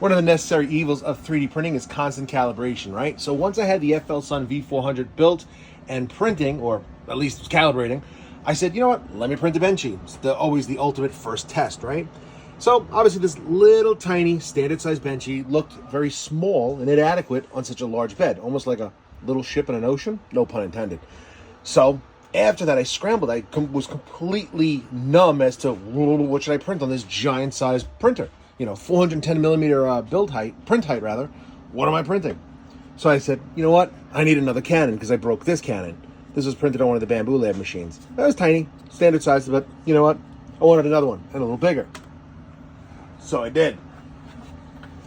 one of the necessary evils of 3D printing is constant calibration, right? So once I had the FLSun V400 built and printing, or at least calibrating, I said, you know what, let me print a benchy. It's always the ultimate first test, right? So obviously this little tiny standard size benchy looked very small and inadequate on such a large bed, almost like a little ship in an ocean, no pun intended. So after that I scrambled. I was completely numb as to what should I print on this giant size printer. 410 millimeter print height rather. What am I printing? So I said, you know what? I need another Canon because I broke this Canon. This was printed on one of the Bamboo Lab machines. That was tiny, standard size, but you know what? I wanted another one and a little bigger. So I did.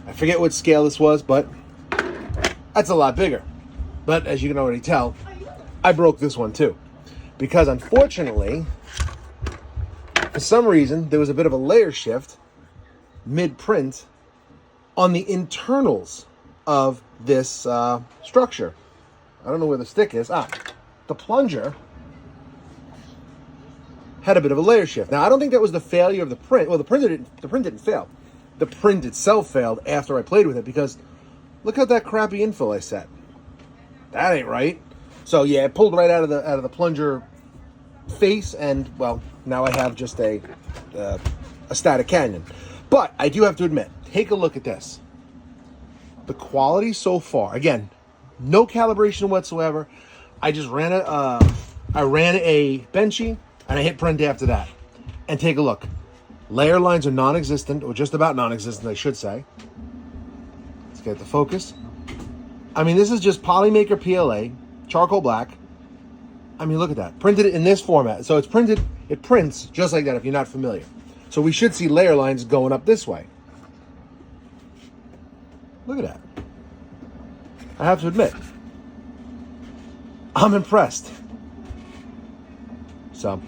I forget what scale this was, but that's a lot bigger. But as you can already tell, I broke this one too. Because unfortunately, for some reason, there was a bit of a layer shift mid-print on the internals of this structure. I don't know where the stick is. The plunger had a bit of a layer shift. Now, I don't think that was the failure of the print. Well, the print didn't fail. The print itself failed after I played with it because look at that crappy infill I set. That ain't right. So yeah, it pulled right out of the plunger face, and well, now I have just a static canyon. But I do have to admit, take a look at this. The quality so far, again, no calibration whatsoever. I just ran a benchy and I hit print after that. And take a look. Layer lines are non-existent, or just about non-existent, I should say. Let's get the focus. I mean, this is just Polymaker PLA, charcoal black. I mean, look at that. Printed it in this format. So it prints just like that if you're not familiar. So we should see layer lines going up this way. Look at that. I have to admit, I'm impressed. So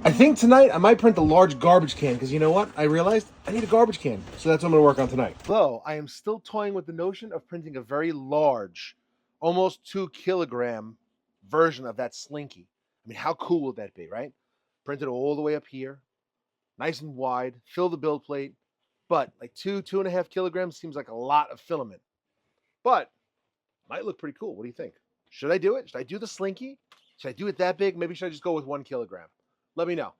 I think tonight I might print a large garbage can because you know what? I realized I need a garbage can. So that's what I'm going to work on tonight. Though I am still toying with the notion of printing a very large, almost 2 kilogram version of that slinky. I mean, how cool would that be, right? Print it all the way up here, nice and wide, fill the build plate. But like 2.5 kilograms seems like a lot of filament. But might look pretty cool. What do you think? Should I do it? Should I do the slinky? Should I do it that big? Maybe should I just go with 1 kilogram? Let me know.